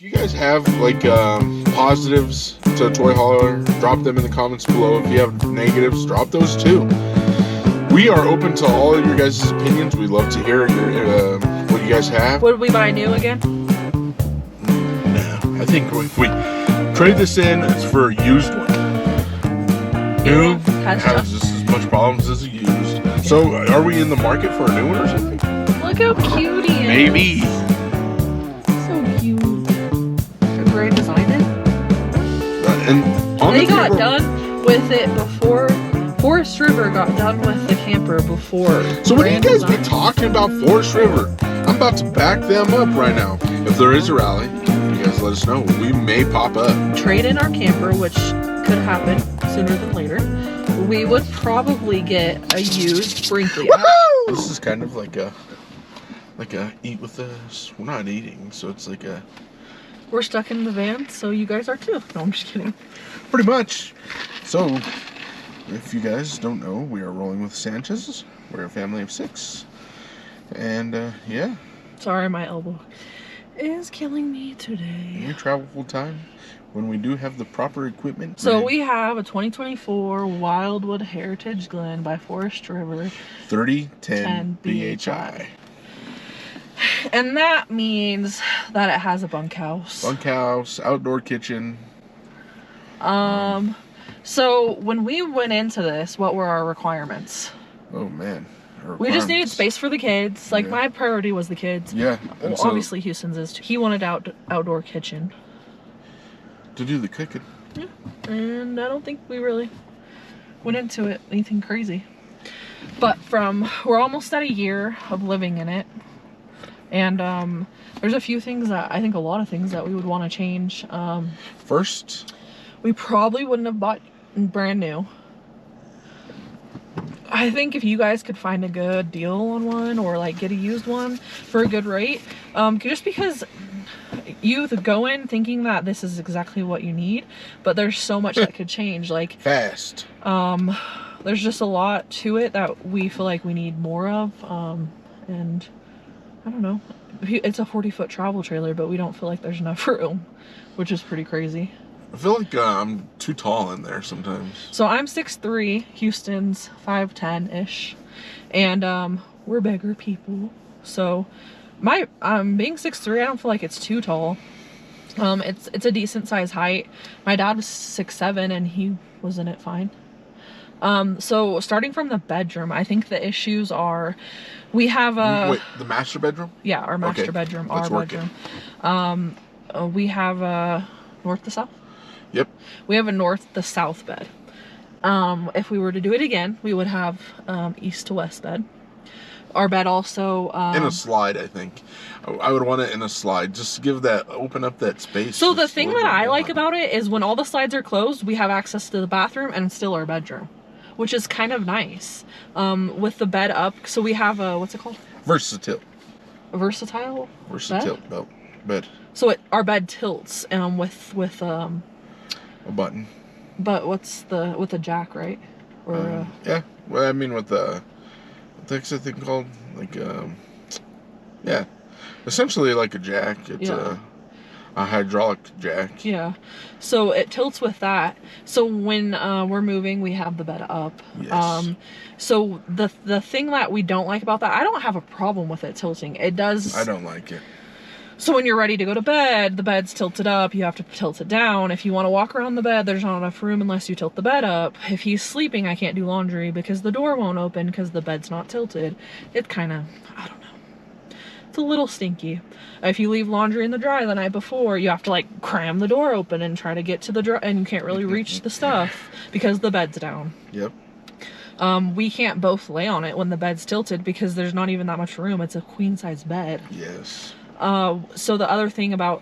If you guys have like positives to Toy Hauler, drop them in the comments below. If you have negatives, drop those too. We are open to all of your guys' opinions. We'd love to hear your, what you guys have. Would we buy new again? No, I think if we trade this in, it's for a used one. New has just as much problems as a used. So, are we in the market for a new one or something? Look how cute he is. Maybe. So cute. Remember I designed it? And on They got done with it before. Forest River got done with the camper before. So when you guys be talking about Forest River, I'm about to back them up right now. If there is a rally, you guys let us know. We may pop up. Trade in our camper, which could happen sooner than later. We would probably get a used Brinkley. This is kind of like a eat with us. We're not eating, so it's like a. We're stuck in the van, so you guys are too. No, I'm just kidding. Pretty much. So. If you guys don't know, we are rolling with Sanchezs. We're a family of 6. And, yeah. Sorry, my elbow is killing me today. We travel full time when we do have the proper equipment. So we have a 2024 Wildwood Heritage Glen by Forest River. 3010 BHI. And that means that it has a bunkhouse. Bunkhouse, outdoor kitchen. So when we went into this, what were our requirements? Oh man. We just needed space for the kids. Like my priority was the kids. Yeah. Well, so, obviously Houston's is too. He wanted outdoor kitchen. To do the cooking. Yeah. And I don't think we really went into it anything crazy. But we're almost at a year of living in it. And there's a few things that I think a lot of things that we would want to change. First, we probably wouldn't have bought brand new. I think if you guys could find a good deal on one or like get a used one for a good rate, just because you go in thinking that this is exactly what you need, but there's so much that could change. Like fast. There's just a lot to it that we feel like we need more of. And I don't know. It's a 40-foot travel trailer, but we don't feel like there's enough room, which is pretty crazy. I feel like I'm too tall in there sometimes. So I'm 6'3", Houston's 5'10"-ish, and we're bigger people. So being 6'3", I don't feel like it's too tall. It's a decent size height. My dad was 6'7", and he was in it fine. So starting from the bedroom, I think the issues are we have a... Wait, the master bedroom? Yeah, our master bedroom, our bedroom. We have a north to south? Yep. We have a north to south bed. If we were to do it again, we would have east to west bed. Our bed also... in a slide, I think. I would want it in a slide, just to give that, open up that space. So the thing that I like about it is when all the slides are closed, we have access to the bathroom and still our bedroom, which is kind of nice. With the bed up, so we have a, what's it called? Versatile. A versatile? Versatile bed. So our bed tilts with a button. But with a jack, right? Or yeah. Well, I mean with the what's that thing called? Like yeah. Essentially like a jack. It's a hydraulic jack. Yeah. So it tilts with that. So when we're moving, we have the bed up. Yes. So the thing that we don't like about that, I don't have a problem with it tilting. It does. I don't like it. So when you're ready to go to bed, the bed's tilted up, you have to tilt it down. If you want to walk around the bed, there's not enough room unless you tilt the bed up. If he's sleeping, I can't do laundry because the door won't open because the bed's not tilted. It kind of, I don't know. It's a little stinky. If you leave laundry in the dryer the night before, you have to like cram the door open and try to get to the dryer, and you can't really reach the stuff because the bed's down. Yep. We can't both lay on it when the bed's tilted because there's not even that much room. It's a queen size bed. Yes. So the other thing about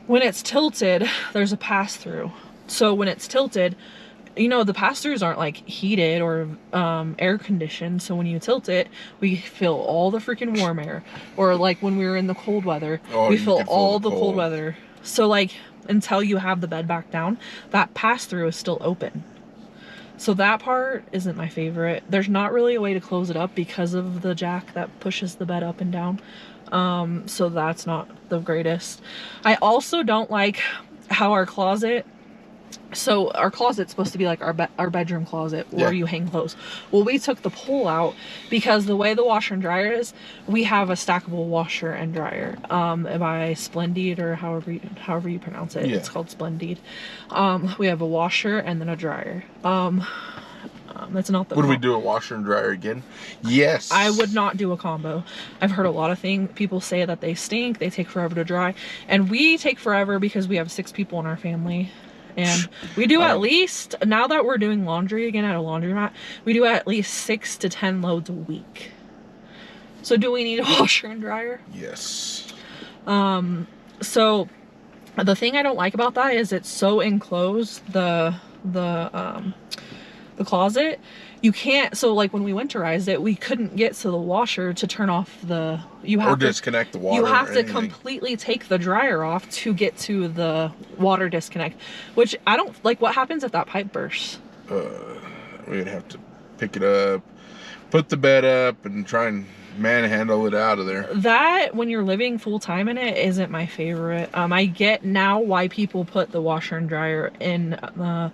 when it's tilted, there's a pass-through. So when it's tilted, you know, the pass-throughs aren't like heated or air conditioned. So when you tilt it, we feel all the freaking warm air. Or like when we were in the cold weather, we feel all the cold weather. So like until you have the bed back down, that pass-through is still open. So that part isn't my favorite. There's not really a way to close it up because of the jack that pushes the bed up and down. So that's not the greatest. I also don't like how our closet's supposed to be like our bedroom closet where you hang clothes. Well, we took the pole out because the way the washer and dryer is, we have a stackable washer and dryer by Splendid, or however you pronounce it. It's called Splendid. We have a washer and then a dryer. That's not the. Would we do a washer and dryer again? Yes. I would not do a combo. I've heard a lot of people say that they stink, they take forever to dry, and we take forever because we have 6 people in our family. And we do at least, now that we're doing laundry again at a laundromat, we do at least 6 to 10 loads a week. So do we need a washer and dryer? Yes. So the thing I don't like about that is it's so enclosed, the closet. You can't, so like when we winterized it, we couldn't get to the washer to turn off the, or disconnect the water. You have to completely take the dryer off to get to the water disconnect, which I don't like. What happens if that pipe bursts? We'd have to pick it up, put the bed up, and try and manhandle it out of there. That, when you're living full time in it, isn't my favorite. I get now why people put the washer and dryer in the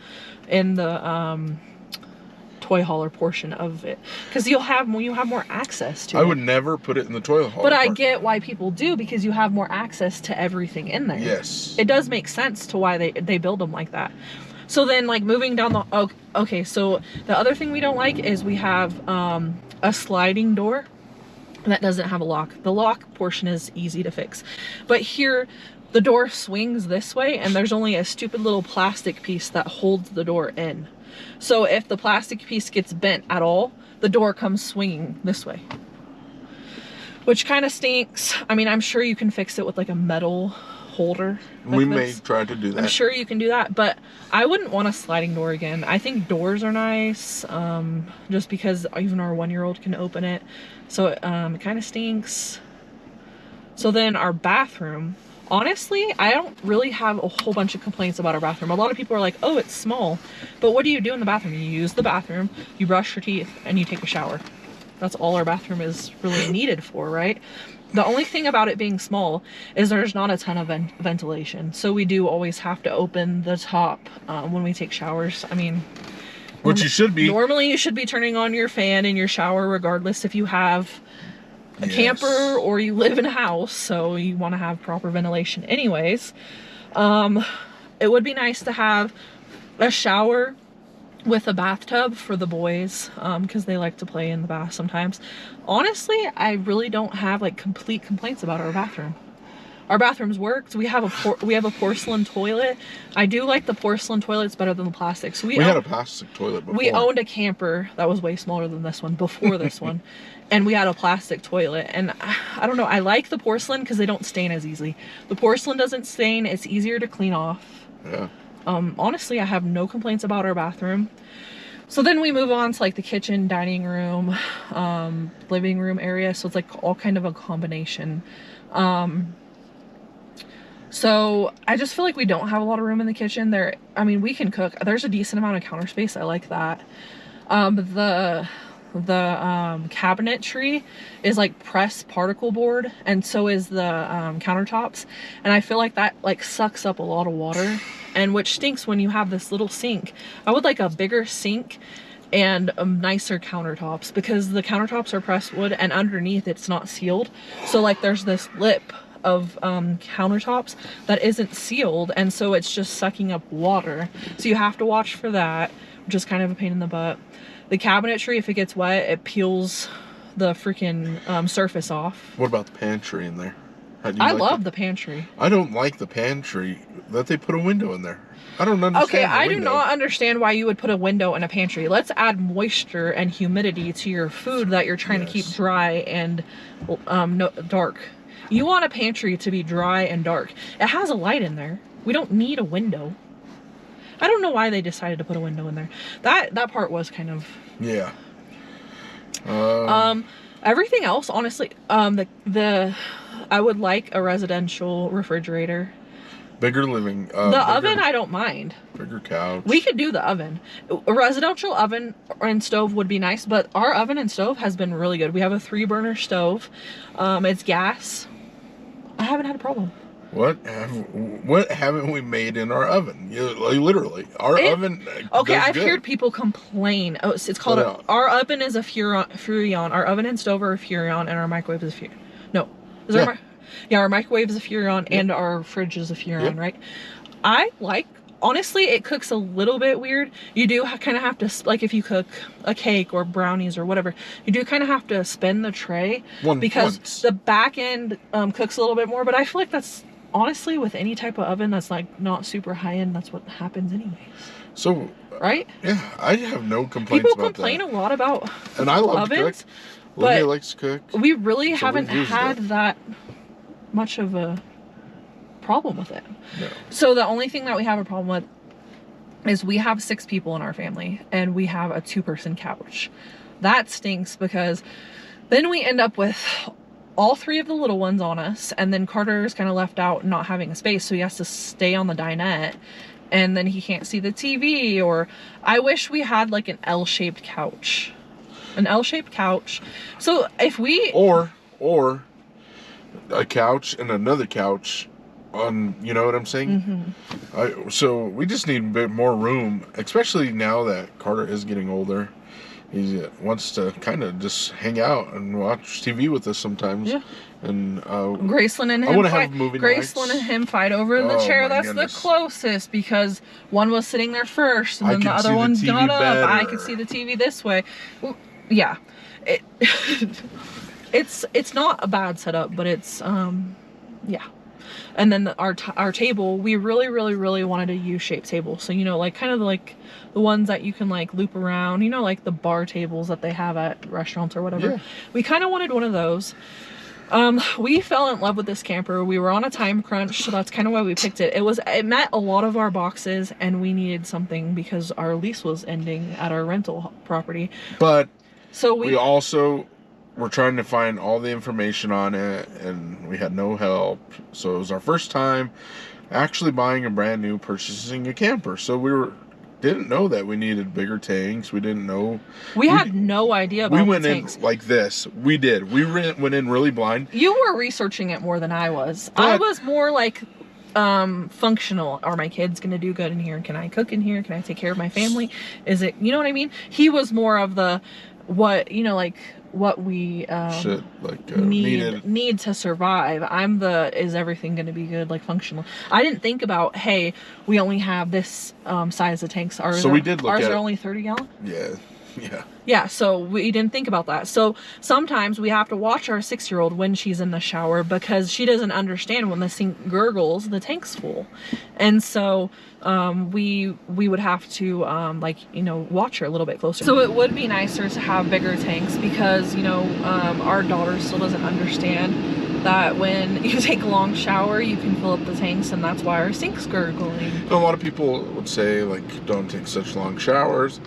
toy hauler portion of it, because you have more access to it. I would never put it in the toilet hauler. But I get why people do, because you have more access to everything in there. Yes. It does make sense to why they build them like that. So then, like, moving down the, okay, so the other thing we don't like is we have a sliding door that doesn't have a lock. The lock portion is easy to fix. But here, the door swings this way, and there's only a stupid little plastic piece that holds the door in. So if the plastic piece gets bent at all, the door comes swinging this way, which kind of stinks. I mean, I'm sure you can fix it with like a metal holder. We may try to do that. I'm sure you can do that, but I wouldn't want a sliding door again. I think doors are nice, just because even our 1-year-old can open it. So it kind of stinks. So then our bathroom, honestly, I don't really have a whole bunch of complaints about our bathroom. A lot of people are like, oh, it's small. But what do you do in the bathroom? You use the bathroom, you brush your teeth, and you take a shower. That's all our bathroom is really needed for, right? The only thing about it being small is there's not a ton of ventilation. So we do always have to open the top when we take showers. I mean, which you should be. Normally you should be turning on your fan in your shower regardless if you have a camper or you live in a house, so you want to have proper ventilation anyways. It would be nice to have a shower with a bathtub for the boys, because they like to play in the bath sometimes. Honestly, I really don't have like complete complaints about our bathroom. Our bathroom's worked. We have a porcelain toilet. I do like the porcelain toilets better than the plastic. So we had a plastic toilet before. We owned a camper that was way smaller than this one before this one. And we had a plastic toilet. And I don't know, I like the porcelain because they don't stain as easily. The porcelain doesn't stain. It's easier to clean off. Yeah. Honestly, I have no complaints about our bathroom. So then we move on to like the kitchen, dining room, living room area. So it's like all kind of a combination. So I just feel like we don't have a lot of room in the kitchen there. I mean, we can cook. There's a decent amount of counter space. I like that. But the cabinetry is like pressed particle board, and so is the countertops. And I feel like that like sucks up a lot of water, and which stinks when you have this little sink. I would like a bigger sink and nicer countertops, because the countertops are pressed wood and underneath it's not sealed. So like there's this lip of countertops that isn't sealed, and so it's just sucking up water. So you have to watch for that, which is kind of a pain in the butt. The cabinetry, if it gets wet, it peels the freaking surface off. What about the pantry in there? I love the pantry. I don't like the pantry that they put a window in there. I don't understand. Okay, I do not understand why you would put a window in a pantry. Let's add moisture and humidity to your food that you're trying to keep dry and dark. You want a pantry to be dry and dark. It has a light in there. We don't need a window. I don't know why they decided to put a window in there. That part was kind of... Yeah. Everything else, honestly, I would like a residential refrigerator. Bigger living. The oven, I don't mind. Bigger couch. We could do the oven. A residential oven and stove would be nice, but our oven and stove has been really good. We have a 3-burner stove. It's gas. I haven't had a problem. What haven't we made in our oven? Like, literally, our oven. Okay, does I've good. heard people complain. Oh, it's called our oven is a Furrion. Our oven and stove are a Furrion, and our microwave is a Furrion. No, is yeah. Our microwave is a Furrion, and our fridge is a Furrion, right? I like. Honestly, it cooks a little bit weird. You do kind of have to, like if you cook a cake or brownies or whatever, you do kind of have to spin the tray because the back end cooks a little bit more. But I feel like that's honestly with any type of oven that's like not super high end, that's what happens anyways. So, right? Yeah, I have no complaints People about complain that. a lot about and I love ovens, to cook. Olivia likes to cook. We really haven't had that much of a problem with it. No. So the only thing that we have a problem with is we have 6 people in our family and we have a 2-person couch. That stinks because then we end up with all 3 of the little ones on us, and then Carter's kind of left out not having a space, so he has to stay on the dinette, and then he can't see the TV. Or I wish we had like an L-shaped couch. An L-shaped couch. So if we or a couch and another couch on, you know what I'm saying? So we just need a bit more room, especially now that Carter is getting older. He wants to kind of just hang out and watch TV with us sometimes. Yeah. And Graceland and him Graceland and him fight over the chair that's the closest, because one was sitting there first and then the other one got up. I could see the TV this way. Well, yeah. It's not a bad setup, but it's yeah. And then our table, we really wanted a U-shaped table. So, you know, like kind of like the ones that you can like loop around, you know, like the bar tables that they have at restaurants or whatever. Yeah. We kind of wanted one of those. We fell in love with this camper. We were on a time crunch, so that's kind of why we picked it. It met a lot of our boxes, and we needed something because our lease was ending at our rental property. But so we also we're trying to find all the information on it, and we had no help. So it was our first time actually buying a brand new, purchasing a camper. So didn't know that we needed bigger tanks. We didn't know. We had no idea about the tanks. In like this. We did. We went in really blind. You were researching it more than I was. I was more like functional. Are my kids gonna do good in here? Can I cook in here? Can I take care of my family? Is it, you know what I mean? He was more of the what, you know, like what we need to survive. I'm the is everything going to be good, like functional. I didn't think about, hey, we only have this size of tanks. Ours are only 30 gallon. Yeah, so we didn't think about that. So sometimes we have to watch our 6-year-old when she's in the shower, because she doesn't understand when the sink gurgles, the tank's full. And so we would have to like, you know, watch her a little bit closer. So it would be nicer to have bigger tanks, because, you know, our daughter still doesn't understand that when you take a long shower, you can fill up the tanks, and that's why our sink's gurgling. A lot of people would say, like, don't take such long showers.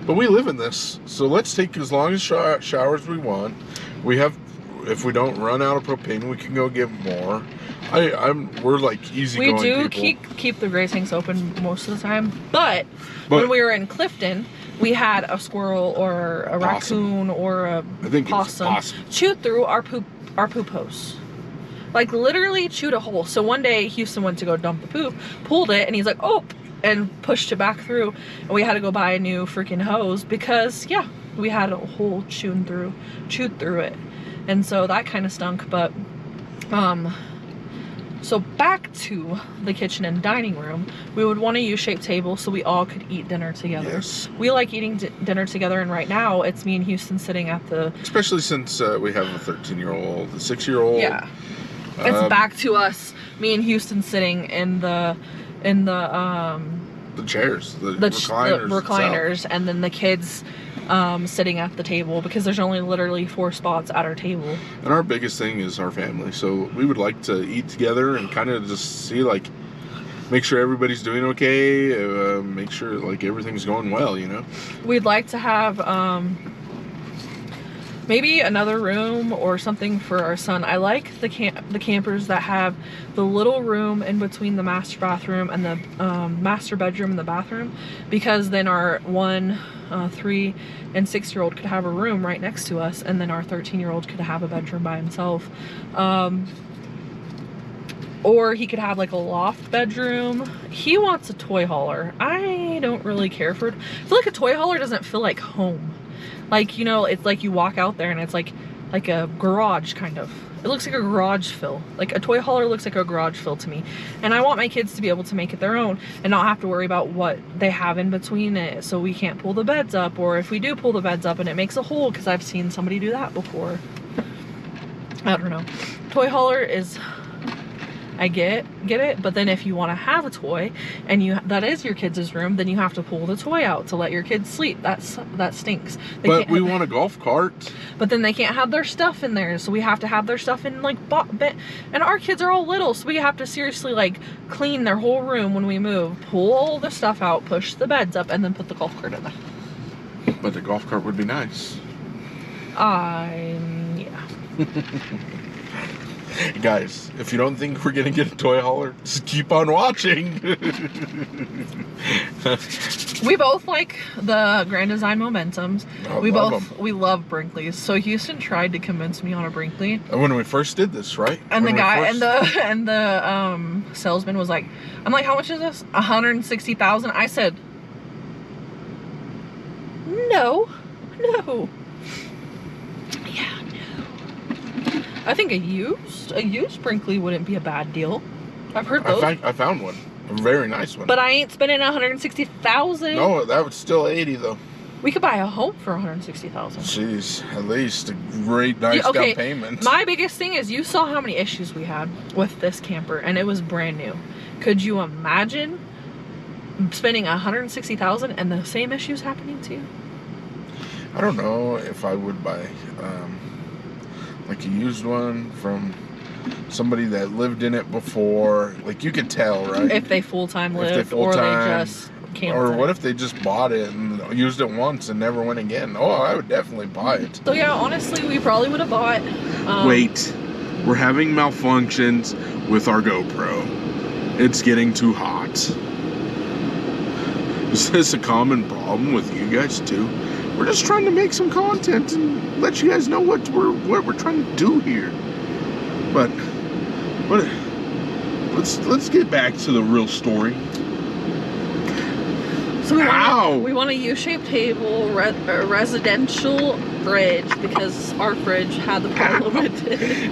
But we live in this, so let's take as long as showers we want. We have, if we don't run out of propane, we can go get more. We're like easygoing people. We do keep the gray tanks open most of the time, but when we were in Clifton, we had a squirrel or a raccoon or a possum chew through our poop hose. Like literally chewed a hole. So one day Houston went to go dump the poop, pulled it, and he's like, oh, and pushed it back through, and we had to go buy a new freaking hose because, yeah, we had a hole chewed through it. And so that kind of stunk. But so back to the kitchen and dining room, we would want a U-shaped table so we all could eat dinner together. Yes. We like eating dinner together, and right now it's me and Houston sitting at the... Especially since we have a 13-year-old, a 6-year-old. Yeah. It's back to us, me and Houston sitting in the chairs, the recliners, and then the kids sitting at the table, because there's only literally 4 spots at our table. And our biggest thing is our family, so we would like to eat together and kind of just see, like, make sure everybody's doing okay, make sure like everything's going well, you know. We'd like to have maybe another room or something for our son. I like the campers that have the little room in between the master bathroom and the master bedroom and the bathroom, because then our 1, 3, and 6-year-old could have a room right next to us, and then our 13-year-old could have a bedroom by himself. Or he could have like a loft bedroom. He wants a toy hauler. I don't really care for it. I feel like a toy hauler doesn't feel like home. Like, you know, it's like you walk out there and it's like a garage kind of. It looks like a garage fill. Like a toy hauler looks like a garage fill to me. And I want my kids to be able to make it their own and not have to worry about what they have in between it. So we can't pull the beds up, or if we do pull the beds up and it makes a hole, because I've seen somebody do that before. I don't know. Toy hauler is, I get it, but then if you want to have a toy and that is your kids' room, then you have to pull the toy out to let your kids sleep. That stinks. But we want a golf cart. But then they can't have their stuff in there, so we have to have their stuff in like and our kids are all little, so we have to seriously like clean their whole room when we move, pull all the stuff out, push the beds up, and then put the golf cart in there. But the golf cart would be nice. Yeah. Guys, if you don't think we're gonna get a toy hauler, just keep on watching. We both like the Grand Design Momentums. We love Brinkley's. So Houston tried to convince me on a Brinkley. When we first did this, right? And the guy and the salesman was like, I'm like, how much is this? 160,000. I said, no. Yeah, no. I think a used Brinkley wouldn't be a bad deal. I've heard those. I found one. A very nice one. But I ain't spending 160,000. No, that was still 80 though. We could buy a home for 160,000. Jeez, at least a great nice down payment. My biggest thing is you saw how many issues we had with this camper, and it was brand new. Could you imagine spending 160,000 and the same issues happening to you? I don't know if I would buy like a used one from somebody that lived in it before. Like you could tell, right? If they full-time lived or they just camped. Or what if they just bought it and used it once and never went again? Oh, I would definitely buy it. So yeah, honestly, we probably would have bought. Wait, we're having malfunctions with our GoPro. It's getting too hot. Is this a common problem with you guys too? We're just trying to make some content and let you guys know what we're trying to do here. But let's get back to the real story. So we want a U-shaped table, residential fridge, because our fridge had the problem with it.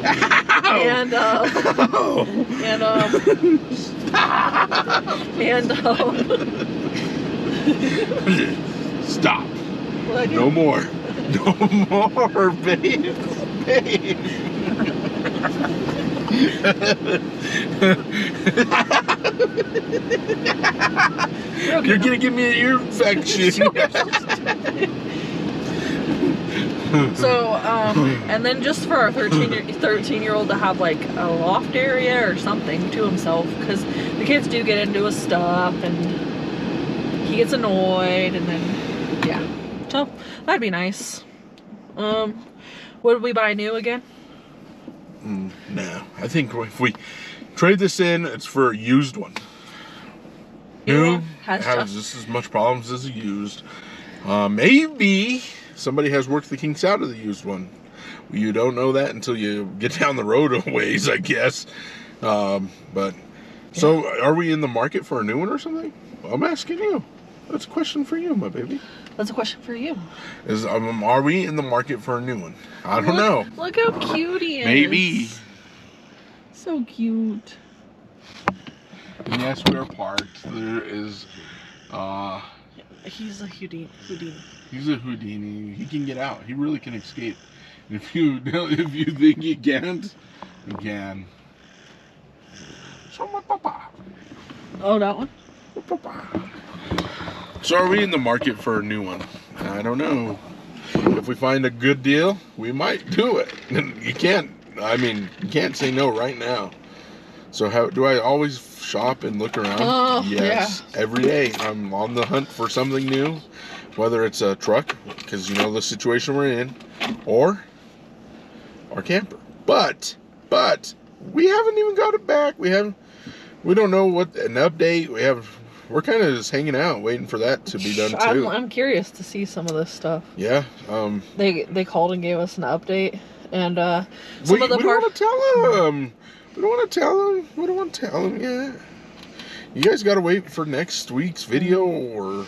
Stop. No more. No more, babe. You're gonna give me an ear infection. So, and then just for our 13-year-old to have like a loft area or something to himself, because the kids do get into his stuff and he gets annoyed, and then yeah. So that'd be nice. Would we buy new again? No, I think if we trade this in, it's for a used one. New has just as much problems as a used. Maybe somebody has worked the kinks out of the used one. You don't know that until you get down the road a ways, I guess. But so, are we in the market for a new one or something? Well, I'm asking you. That's a question for you, my baby. That's a question for you. Are we in the market for a new one? I don't know. Look how cute he is. Maybe. So cute. And yes, we are parked. There is, he's a Houdini. He's a Houdini. He can get out. He really can escape. If you think he can't, you can. So my papa. Oh, that one? Papa. So are we in the market for a new one? I don't know. If we find a good deal, we might do it. You can't say no right now. So how do I always shop and look around? Oh, yes. Yeah. Every day I'm on the hunt for something new, whether it's a truck, because you know the situation we're in, or our camper. But we haven't even got it back. We don't know what an update. We're kind of just hanging out, waiting for that to be done too. I'm curious to see some of this stuff. Yeah. They called and gave us an update, and some of the we don't want to tell them. We don't want to tell them. We don't want to tell them yet. You guys got to wait for next week's video, or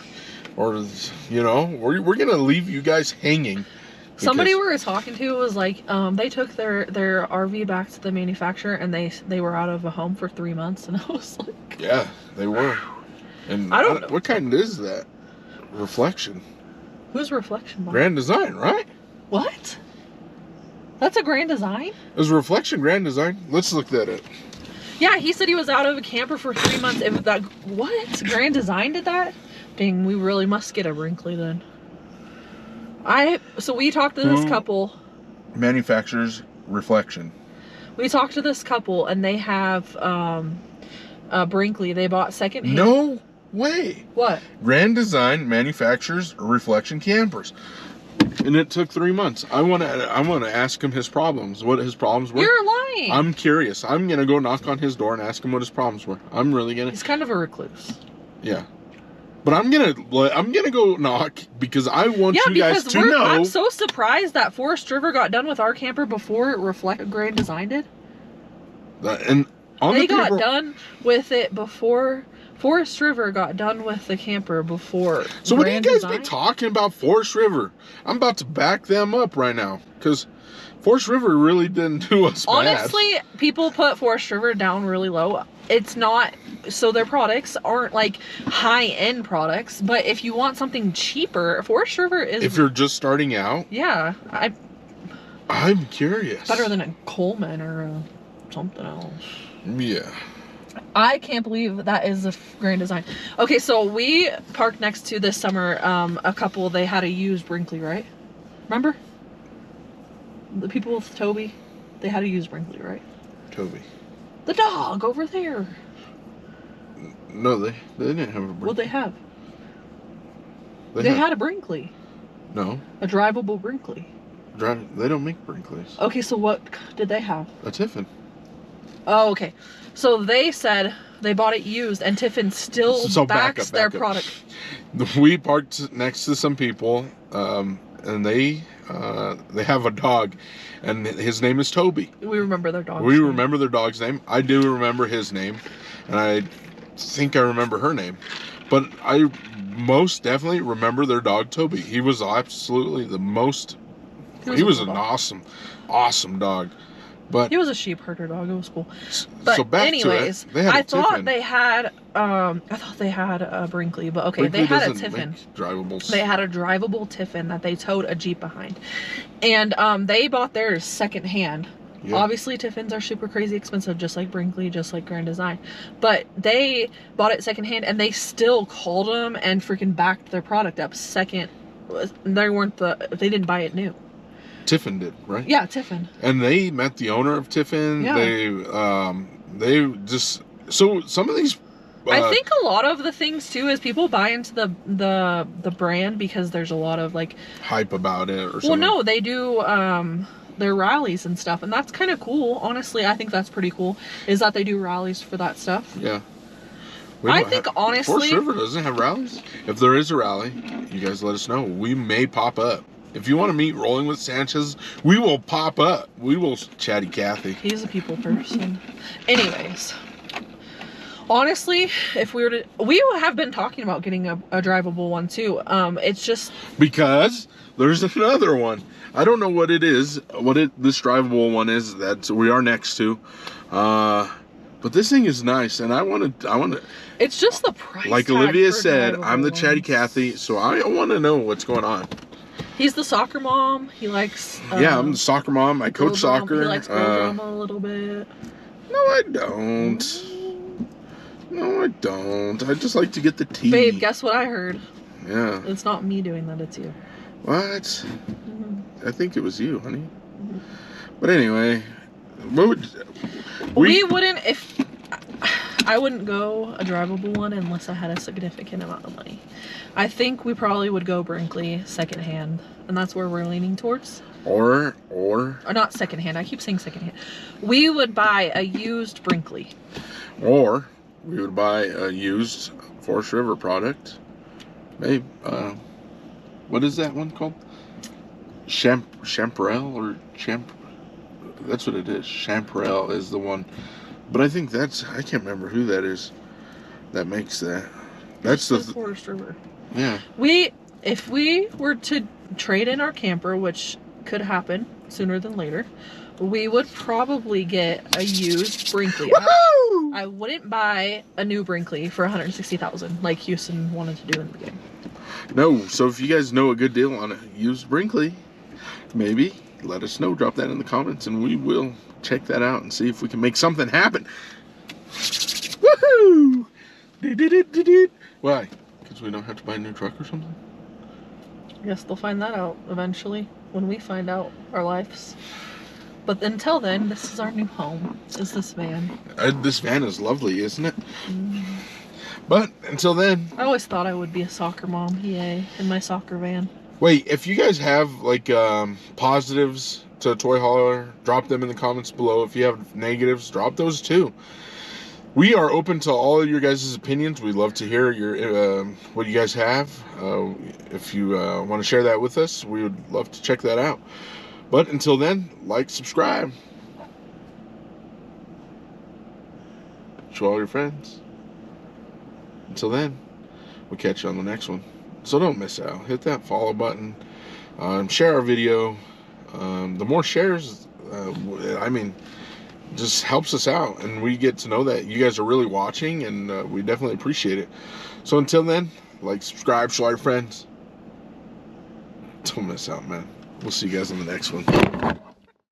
you know, we're gonna leave you guys hanging. Somebody we were talking to was like, they took their RV back to the manufacturer and they were out of a home for 3 months, and I was like, yeah, they were. And I don't know. What kind is that? Reflection. Who's Reflection by? Grand Design, right? What? That's a Grand Design? Is Reflection Grand Design? Let's look that up. Yeah, he said he was out of a camper for 3 months. If that, what? Grand Design did that? Dang, we really must get a Brinkley then. So we talked to this couple. Manufacturers Reflection. We talked to this couple and they have Brinkley. They bought secondhand. No way. What? Grand Design manufactures Reflection campers. And it took 3 months. I want to ask him his problems. What his problems were. You're lying. I'm curious. I'm gonna go knock on his door and ask him what his problems were. I'm really gonna. He's kind of a recluse. Yeah, but I'm gonna go knock because I want you guys to know. I'm so surprised that Forest River got done with our camper before Grand Design did. And on they got done with it before. Forest River got done with the camper before. So what do you guys be talking about Forest River? I'm about to back them up right now because Forest River really didn't do us bad. Honestly, people put Forest River down really low. It's not, so their products aren't like high-end products, but if you want something cheaper, Forest River is... If you're just starting out? Yeah. I'm curious. Better than a Coleman or something else. Yeah. I can't believe that is a Grand Design. Okay, so we parked next to this summer a couple. They had a used Brinkley, right? Remember? The people with Toby, they had a used Brinkley, right? Toby. The dog over there. No, they didn't have a Brinkley. What'd they have? They had a Brinkley. No. A drivable Brinkley. They don't make Brinkleys. Okay, so what did they have? A Tiffin. Oh, okay. So they said they bought it used, and Tiffin still backs their product. We parked next to some people, and they have a dog, and his name is Toby. We remember their dog's name. Remember their dog's name. I do remember his name, and I think I remember her name. But I most definitely remember their dog, Toby. He was absolutely the most... He was an awesome dog. But he was a sheep herder dog. It was cool. But so back anyways, to it, I thought they had a Brinkley, but okay, Brinkley they had a Tiffin. Drivables. They had a drivable Tiffin that they towed a Jeep behind, and they bought theirs secondhand. Yeah. Obviously, Tiffins are super crazy expensive, just like Brinkley, just like Grand Design. But they bought it secondhand, and they still called them and freaking backed their product up second. They didn't buy it new. Tiffin did, right? Yeah, Tiffin. And they met the owner of Tiffin. Yeah. They just... So some of these... I think a lot of the things too is people buy into the brand because there's a lot of like... hype about it or something. Well, no, they do their rallies and stuff. And that's kind of cool. Honestly, I think that's pretty cool. Is that they do rallies for that stuff. Yeah. I think honestly... Forest River doesn't have rallies. If there is a rally, you guys let us know. We may pop up. If you want to meet Rolling with Sanchezs, we will pop up. We will chatty Cathy. He's a people person. Anyways, honestly, if we were to... We have been talking about getting a drivable one too. It's just... Because there's another one. I don't know what it is. This drivable one is that we are next to. But this thing is nice, and I want to... It's just the price like tag Olivia for said, I'm the ones. chatty Cathy, so I want to know what's going on. He's the soccer mom. He likes... yeah, I'm the soccer mom. I coach soccer. He likes drama a little bit. No, I don't. No, I don't. I just like to get the tea. Babe, guess what I heard? Yeah. It's not me doing that, it's you. What? Mm-hmm. I think it was you, honey. Mm-hmm. But anyway, what would... We wouldn't... I wouldn't go a drivable one unless I had a significant amount of money. I think we probably would go Brinkley secondhand, and that's where we're leaning towards. Or not secondhand. I keep saying secondhand. We would buy a used Brinkley. Or we would buy a used Forest River product. Maybe. What is that one called? Champerel or That's what it is. Champerel is the one. But I think that's, I can't remember who that is that makes that. That's the Forest River. Yeah. If we were to trade in our camper, which could happen sooner than later, we would probably get a used Brinkley. I wouldn't buy a new Brinkley for $160,000 like Houston wanted to do in the beginning. No, so if you guys know a good deal on a used Brinkley, maybe let us know. Drop that in the comments and we will check that out and see if we can make something happen. Woohoo! Why? Because we don't have to buy a new truck or something? I guess they'll find that out eventually when we find out our lives. But until then, this is our new home, is this van. This van is lovely, isn't it? But until then... I always thought I would be a soccer mom, yay, in my soccer van. Wait, if you guys have, like, positives to Toy Hauler, drop them in the comments below. If you have negatives, drop those too. We are open to all of your guys' opinions. We'd love to hear your what you guys have. If you want to share that with us, we would love to check that out. But until then, like, subscribe. Show all your friends. Until then, we'll catch you on the next one. So don't miss out. Hit that follow button. Share our video. The more shares, I mean, just helps us out. And we get to know that you guys are really watching, and we definitely appreciate it. So until then, like, subscribe, show all your friends. Don't miss out, man. We'll see you guys on the next one.